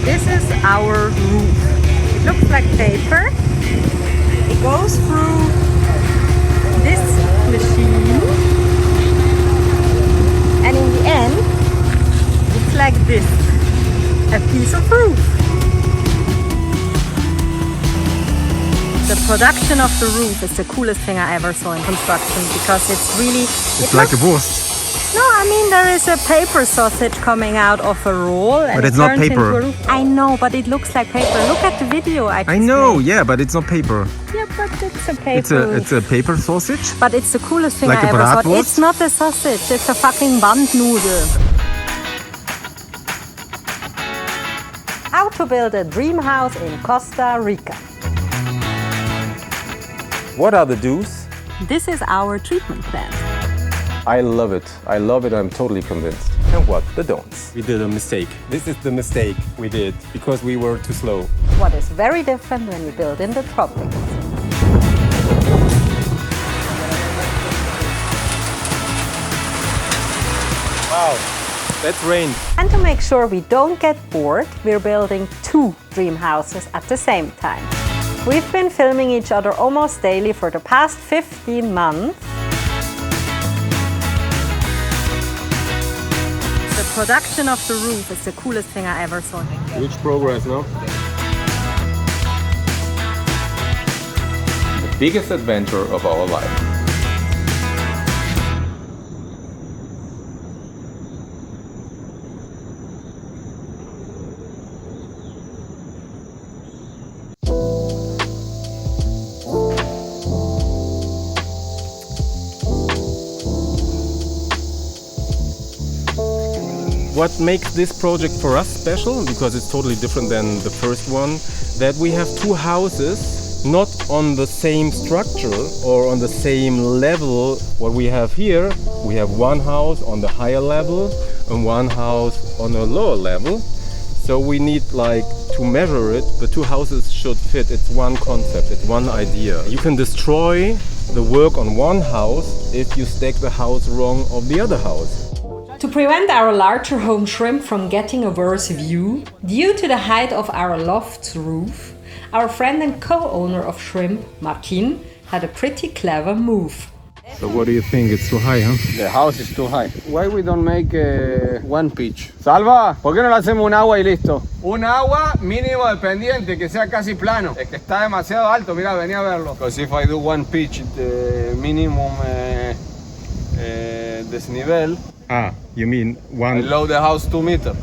This is our roof. It looks like paper. It goes through this machine. And in the end, it's like this. A piece of roof. The production of the roof is the coolest thing I ever saw in construction because it's really... It's like a Wurst. No, I mean there is a paper sausage coming out of a roll. And but it's not paper. I know, but it looks like paper. Look at the video I know, yeah, but it's not paper. Yeah, but it's a paper. It's a paper sausage. But it's the coolest thing like I ever saw. Bratwurst? It's not a sausage, it's a fucking Bandnudel. How to build a dream house in Costa Rica. What are the do's? This is our treatment plan. I love it. I love it. I'm totally convinced. And what the don'ts? We did a mistake. This is the mistake we did because we were too slow. What is very different when you build in the tropics. Wow, that's rain. And to make sure we don't get bored, we're building 2 dream houses at the same time. We've been filming each other almost daily for the past 15 months. The production of the roof is the coolest thing I ever saw. Huge progress, no? The biggest adventure of our life. What makes this project for us special, because it's totally different than the first one, that we have 2 houses, not on the same structure or on the same level. What we have here, we have 1 house on the higher level and 1 house on a lower level. So we need to measure it. The 2 houses should fit. It's one concept, it's one idea. You can destroy the work on one house if you stack the house wrong of the other house. To prevent our larger home shrimp from getting a worse view, due to the height of our loft's roof, our friend and co-owner of Shrimp, Martin, had a pretty clever move. So what do you think? It's too high, huh? The house is too high. Why we don't make one pitch? Salva, ¿por qué no le hacemos un agua y listo? Un agua mínimo de pendiente, que sea casi plano. Es que está demasiado alto, mira, venía a verlo. Because if I do one pitch, the minimum desnivel. Ah, you mean one... I lower the house 2 meters.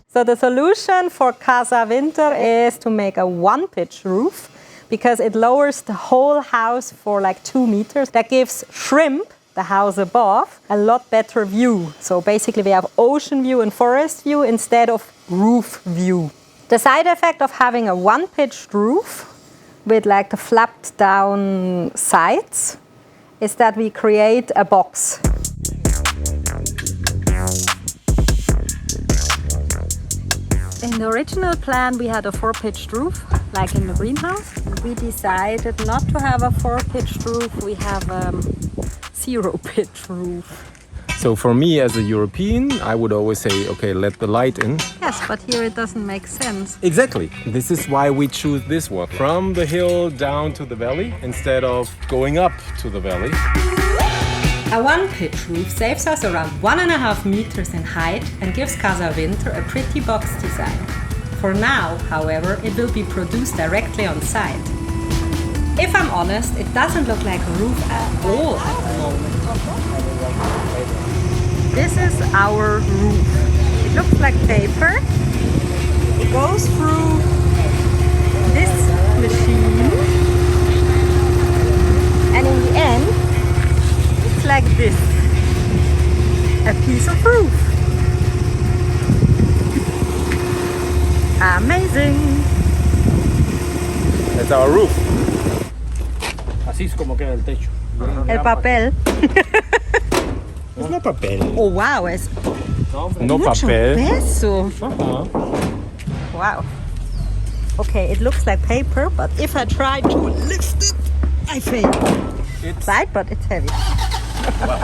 So the solution for Casa Winter is to make a 1-pitch roof because it lowers the whole house for 2 meters. That gives Shrimp, the house above, a lot better view. So basically we have ocean view and forest view instead of roof view. The side effect of having a 1-pitched roof with the flapped down sides is that we create a box. In the original plan, we had a 4-pitched roof, like in the greenhouse. We decided not to have a 4-pitched roof, we have a 0-pitch roof. So for me as a European, I would always say, okay, let the light in. Yes, but here it doesn't make sense. Exactly. This is why we choose this one. From the hill down to the valley, instead of going up to the valley. A 1-pitch roof saves us around 1.5 meters in height and gives Casa Winter a pretty box design. For now, however, it will be produced directly on site. If I'm honest, it doesn't look like a roof at all at the moment. This is our roof. It looks like paper. It goes through this machine. And in the end, like this, a piece of roof. Amazing. That's our roof. Así es como queda el techo. El papel. It's not papel. Oh wow, es No mucho papel. peso. Wow. Okay, it looks like paper, but if I try to lift it, I fail. It's light, but it's heavy. Wow.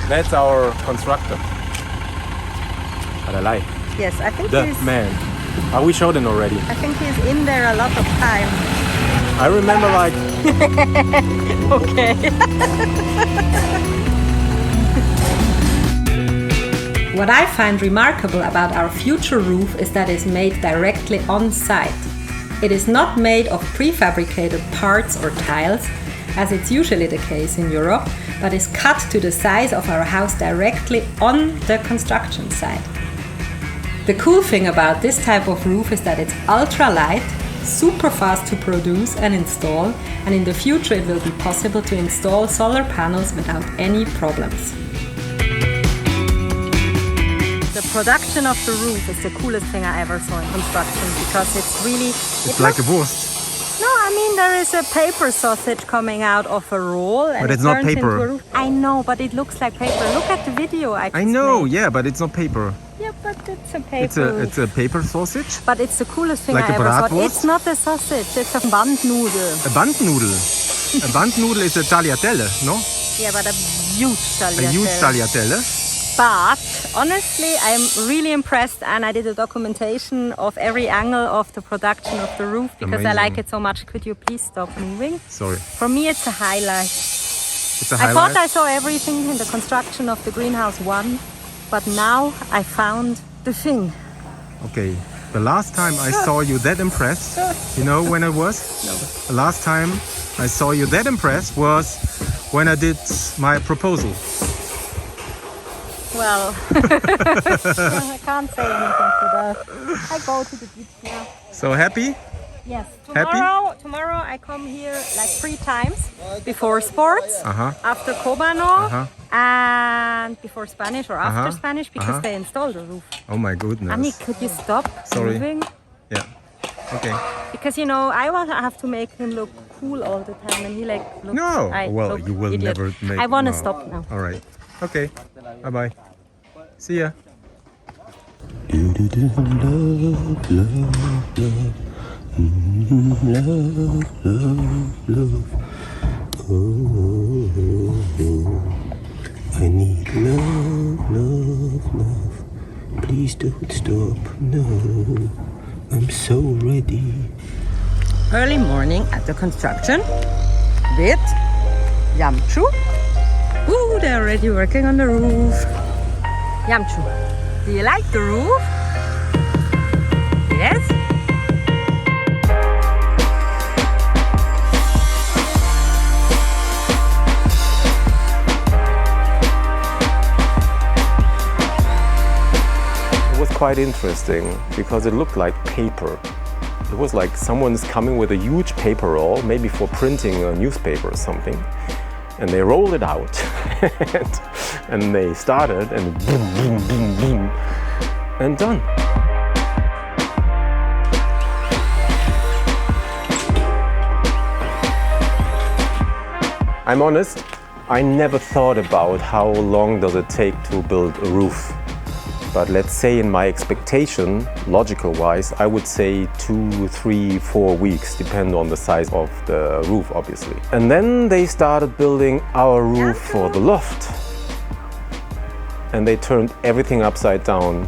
That's our constructor. Adalai. Yes, I think The he's man. We showed it already. I think he's in there a lot of time. I remember like Okay. What I find remarkable about our future roof is that it's made directly on site. It is not made of prefabricated parts or tiles, as it's usually the case in Europe, but is cut to the size of our house directly on the construction site. The cool thing about this type of roof is that it's ultra light, super fast to produce and install, and in the future it will be possible to install solar panels without any problems. The production of the roof is the coolest thing I ever saw in construction, because it's really... It's like a wurst. No, I mean there is a paper sausage coming out of a roll and But it's it not turns paper. into a roof. I know, but it looks like paper. Look at the video I just know, made. yeah, but it's not paper. Yeah, but it's a paper. It's a paper sausage. But it's the coolest thing Like I a ever saw. bratwurst? It's not a sausage, it's a Bandnudel. A bandnudel. A bandnudel is a tagliatelle, no? Yeah, but a huge tagliatelle. A huge tagliatelle. But honestly, I'm really impressed, and I did a documentation of every angle of the production of the roof because I Amazing. like it so much. Could you please stop moving? Sorry. For me, it's a highlight. It's a I highlight. thought I saw everything in the construction of the greenhouse 1, but now I found the thing. Okay. The last time I saw you that impressed, you know when it was? No. The last time I saw you that impressed was when I did my proposal. Well, I can't say anything to that. I go to the beach now. So happy? Yes. Happy? Tomorrow I come here like 3 times. Before sports, Uh-huh. after Kobano, Uh-huh. and before Spanish or after Uh-huh. Spanish, because Uh-huh. they installed the roof. Oh my goodness. Annie, could you stop Sorry. moving? Yeah. Okay. Because you know, I have to make him look cool all the time, and he like looks. No. I Well, look you will idiot. never make. I want to no. stop now. All right. Okay. Bye bye. See ya. I need love. Please don't stop. No, I'm so ready. Early morning at the construction with Yamchu. Ooh, they're already working on the roof. Yamchu, do you like the roof? Yes? it was quite interesting because it looked like paper. It was like someone's coming with a huge paper roll, maybe for printing a newspaper or something, and they rolled it out and they started and boom, boom, boom, boom, and done. I'm honest, I never thought about how long does it take to build a roof. But let's say in my expectation, logical wise, I would say 2, 3, 4 weeks, depend on the size of the roof, obviously. And then they started building our roof for the loft. And they turned everything upside down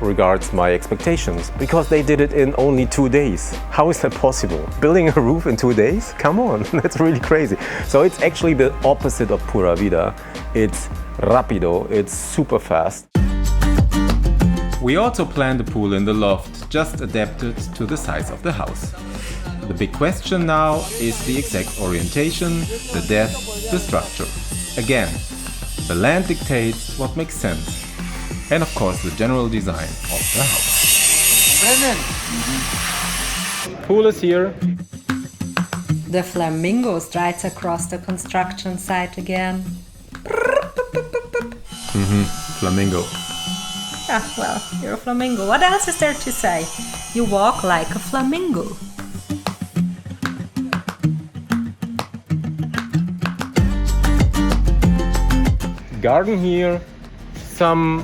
regards my expectations, because they did it in only 2 days. How is that possible? Building a roof in 2 days? Come on, that's really crazy. So it's actually the opposite of Pura Vida. It's rapido, it's super fast. We also planned a pool in the loft, just adapted to the size of the house. The big question now is the exact orientation, the depth, the structure. Again, the land dictates what makes sense. And of course the general design of the house. Pool is here. The flamingo strides across the construction site again. Flamingo. Yeah, well, you're a flamingo. What else is there to say? You walk like a flamingo. Garden here, some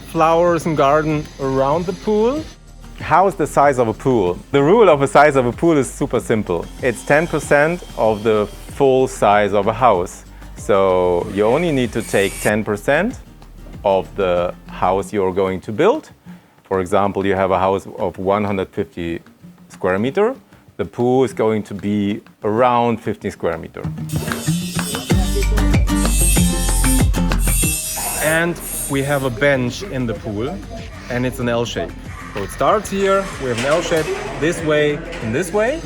flowers and garden around the pool. How is the size of a pool? The rule of the size of a pool is super simple. It's 10% of the full size of a house. So you only need to take 10% of the house you're going to build, For example, you have a house of 150 square meter. The pool is going to be around 50 square meter. And we have a bench in the pool, and it's an L shape. So it starts here, we have an L shape this way and this way.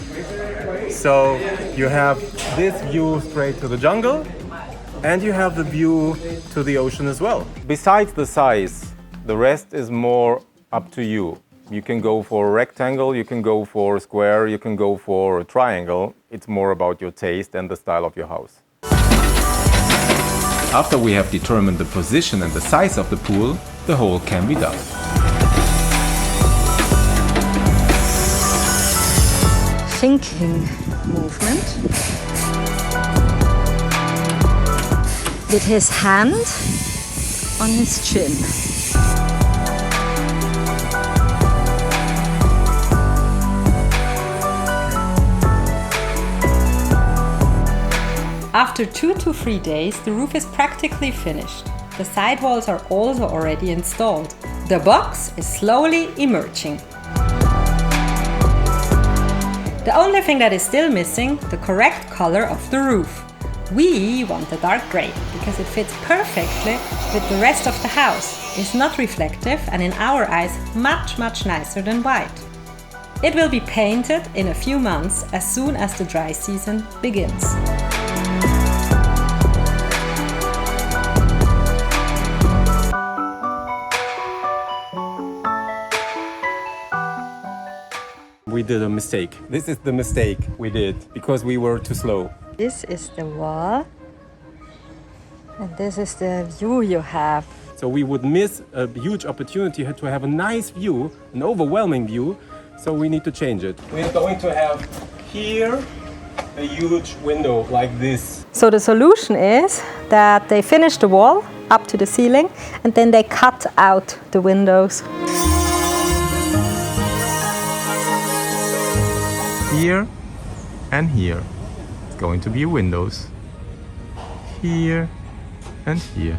So you have this view straight to the jungle, and you have the view to the ocean as well. Besides the size, the rest is more up to you. You can go for a rectangle, you can go for a square, you can go for a triangle. It's more about your taste and the style of your house. After we have determined the position and the size of the pool, the hole can be dug. Thinking movement. With his hand on his chin. After 2 to 3 days, the roof is practically finished. The side walls are also already installed. The box is slowly emerging. The only thing that is still missing, the correct color of the roof. We want the dark grey because it fits perfectly with the rest of the house. It's not reflective and in our eyes much nicer than white. It will be painted in a few months as soon as the dry season begins. We did a mistake. This is the mistake we did because we were too slow. This is the wall and this is the view you have. So we would miss a huge opportunity to have a nice view, an overwhelming view. So we need to change it. We're going to have here a huge window like this. So the solution is that they finish the wall up to the ceiling and then they cut out the windows. Here and here. It's going to be windows. Here and here.